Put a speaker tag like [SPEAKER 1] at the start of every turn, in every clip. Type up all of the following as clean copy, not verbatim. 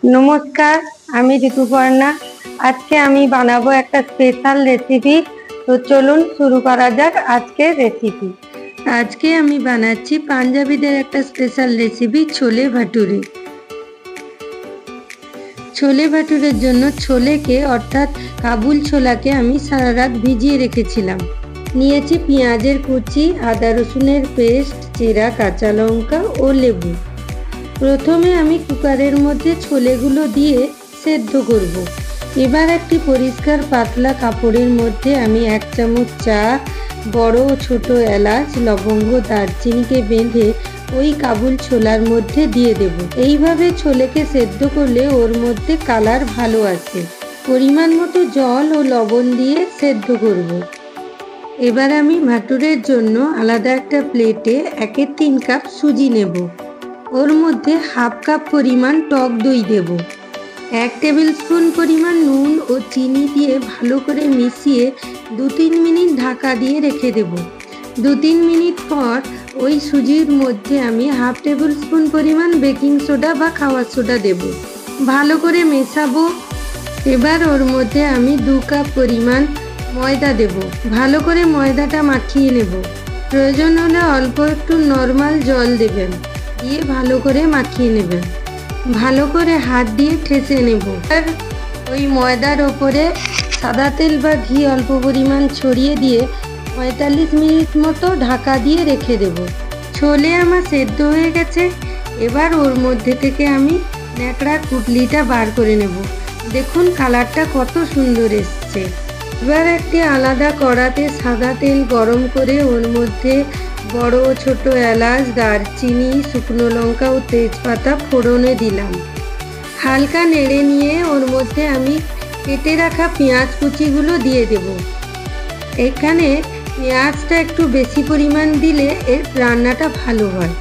[SPEAKER 1] নমস্কার, আমি ঋতুপর্ণা। আজকে আমি বানাবো একটা স্পেশাল রেসিপি। তো চলুন শুরু করা যাক আজকের রেসিপি। আজকে আমি বানাচ্ছি পাঞ্জাবিদের একটা স্পেশাল রেসিপি, ছোলে ভাটুরে। ছোলে ভাটুরের জন্য ছোলেকে অর্থাৎ কাবুল ছোলাকে আমি সারা রাত ভিজিয়ে রেখেছিলাম। নিয়েছি পেঁয়াজের কুচি, আদা রসুনের পেস্ট, চেরা কাঁচা লঙ্কা ও লেবু। প্রথমে আমি কুকারের মধ্যে ছোলেগুলো দিয়ে সেদ্ধ করব। এবার একটি পরিষ্কার পাতলা কাপড়ের মধ্যে আমি 1 চামচ চা, বড় ও ছোট এলাচ, লবঙ্গ, দারচিনিকে বেঁধে ওই কাবুল ছোলার মধ্যে দিয়ে দেব। এইভাবে ছোলেকে সেদ্ধ করলে ওর মধ্যে কালার ভালো আসে। পরিমাণ মতো জল ও লবণ দিয়ে সেদ্ধ করব। এবার আমি ভাটুরের জন্য আলাদা একটা প্লেটে 1/3 কাপ সুজি নেব। ওর মধ্যে 1/2 কাপ পরিমাণ টক দই দেব। 1 টেবিল স্পুন পরিমাণ নুন ও চিনি দিয়ে ভালো করে মিশিয়ে 2-3 মিনিট ঢাকা দিয়ে রেখে দেব। 2-3 মিনিট পর ওই সুজির মধ্যে আমি 1/2 টেবিল স্পুন পরিমাণ বেকিং সোডা বা খাওয়ার সোডা দেব। ভালো করে মেশাবো। এবার ওর মধ্যে আমি 2 কাপ পরিমাণ ময়দা দেব। ভালো করে ময়দাটা মাখিয়ে নেব। প্রয়োজন হলে অল্প একটু নর্মাল জল দেবেন, দিয়ে ভালো করে মাখিয়ে নেবেন। ভালো করে হাত দিয়ে ঠেসে নেব। আর ওই ময়দার ওপরে সাদা তেল বা ঘি অল্প পরিমাণ ছড়িয়ে দিয়ে 45 মিনিট মতো ঢাকা দিয়ে রেখে দেব। ছোলে আমার সেদ্ধ হয়ে গেছে। এবার ওর মধ্যে থেকে আমি ন্যাকড়ার পুটলিটা বার করে নেব। দেখুন কালারটা কত সুন্দর এসছে। এবার একটি আলাদা কড়াতে সাদা তেল গরম করে ওর মধ্যে বড় ও ছোট এলাচ, দারচিনি, শুকনো লঙ্কা ও তেজপাতা ফোড়নে দিলাম। হালকা নেড়ে নিয়ে ওর মধ্যে আমি কেটে রাখা পেঁয়াজ কুচিগুলো দিয়ে দেব। এখানে পেঁয়াজটা একটু বেশি পরিমাণ দিলে এর রান্নাটা ভালো হয়।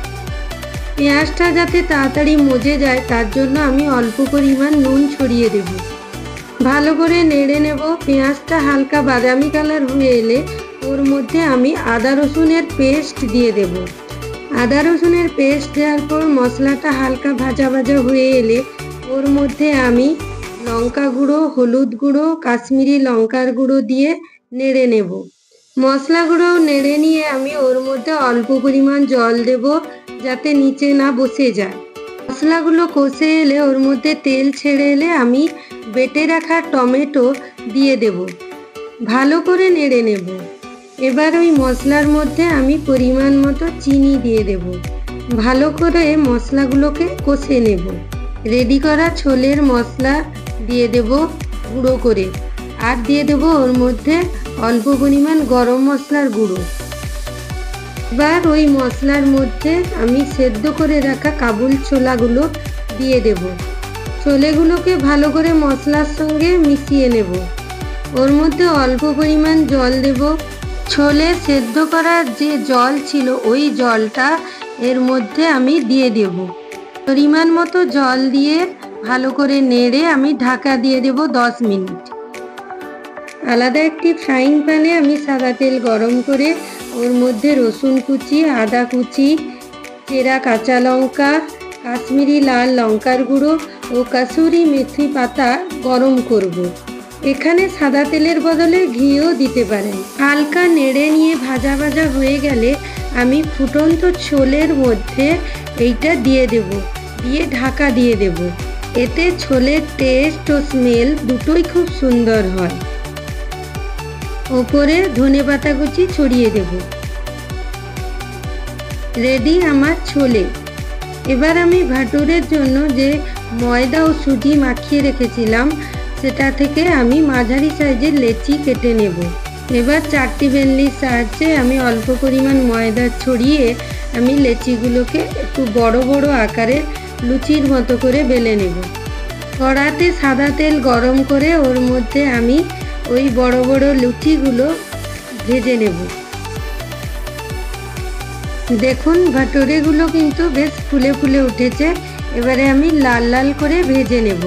[SPEAKER 1] পেঁয়াজটা যাতে তাড়াতাড়ি মজে যায় তার জন্য আমি অল্প পরিমাণ নুন ছড়িয়ে দেব। ভালো করে নেড়ে নেব। পেঁয়াজটা হালকা বাদামি কালার হয়ে এলে ওর মধ্যে আমি আদা রসুনের পেস্ট দিয়ে দেব। আদা রসুনের পেস্ট দেওয়ার পর মশলাটা হালকা ভাজা ভাজা হয়ে এলে ওর মধ্যে আমি লঙ্কা গুঁড়ো, হলুদ গুঁড়ো, কাশ্মীরি লঙ্কার গুঁড়ো দিয়ে নেড়ে নেব। মশলাগুলো নেড়ে নিয়ে আমি ওর মধ্যে অল্প পরিমাণ জল দেব, যাতে নিচে না বসে যায়। মশলাগুলো কষে এলে ওর মধ্যে তেল ছেড়ে এলে আমি বেটে রাখা টমেটো দিয়ে দেব। ভালো করে নেড়ে নেব। এবার ওই মশলার মধ্যে আমি পরিমাণ মতো চিনি দিয়ে দেব। ভালো করে মশলাগুলোকে কষে নেব। রেডি করা ছোলের মশলা দিয়ে দেব গুঁড়ো করে, আর দিয়ে দেব ওর মধ্যে অল্প পরিমাণ গরম মশলার গুঁড়ো। এবার ওই মশলার মধ্যে আমি সেদ্ধ করে রাখা কাবুল ছোলাগুলো দিয়ে দেব। ছোলেগুলোকে ভালো করে মশলার সঙ্গে মিশিয়ে নেব। ওর মধ্যে অল্প পরিমাণ জল দেব। ছোলে সেদ্ধ করার যে জল ছিল ওই জলটা এর মধ্যে আমি দিয়ে দেব। পরিমাণ মতো জল দিয়ে ভালো করে নেড়ে আমি ঢাকা দিয়ে দেব 10 মিনিট। আলাদা একটি ফ্রাইং প্যানে আমি সাদা তেল গরম করে ওর মধ্যে রসুন কুচি, আদা কুচি, চেরা কাঁচা লঙ্কা, কাশ্মীরি লাল লঙ্কার গুঁড়ো ও কাসুরি মেথি পাতা গরম করব। এখানে সাদা তেলের বদলে ঘিও দিতে পারেন। হালকা নেড়ে নিয়ে ভাজা ভাজা হয়ে গেলে আমি ফুটন্ত ছোলের মধ্যে এইটা দিয়ে দেব, দিয়ে ঢাকা দিয়ে দেব। এতে ছোলের টেস্ট ও স্মেল দুটোই খুব সুন্দর হয়। ওপরে ধনেপাতা কুচি ছড়িয়ে দেব। রেডি আমার ছোলে। এবার আমি ভাটুরের জন্য যে ময়দা ও সুজি মাখিয়ে রেখেছিলাম সেটা থেকে আমি মাঝারি সাইজের লেচি কেটে নেব। এবার 4টি বেলনির সাহায্যে আমি অল্প পরিমাণ ময়দা ছড়িয়ে আমি লেচিগুলোকে একটু বড় বড় আকারে লুচির মতো করে বেলে নেব। কড়াতে সাদা তেল গরম করে ওর মধ্যে আমি ওই বড় বড় লুচিগুলো ভেজে নেব। দেখুন ভাটুরেগুলো কিন্তু বেশ ফুলে ফুলে উঠেছে। এবারে আমি লাল লাল করে ভেজে নেব।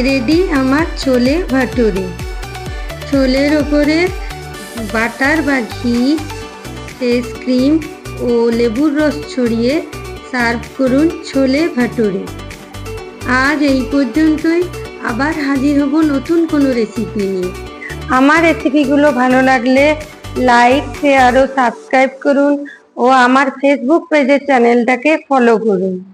[SPEAKER 1] রেডি আমার ছোলে ভাটুরে। ছোলের ওপরে বাটার বা ঘি, ফ্রেশ ক্রিম ও লেবুর রস ছড়িয়ে সার্ভ করুন ছোলে ভাটুরে। আজ এই পর্যন্তই, আবার হাজির হব নতুন কোনো রেসিপি নিয়ে। আমার রেসিপিগুলো ভালো লাগলে লাইক, শেয়ার ও সাবস্ক্রাইব করুন ও আমার ফেসবুক পেজের চ্যানেলটাকে ফলো করুন।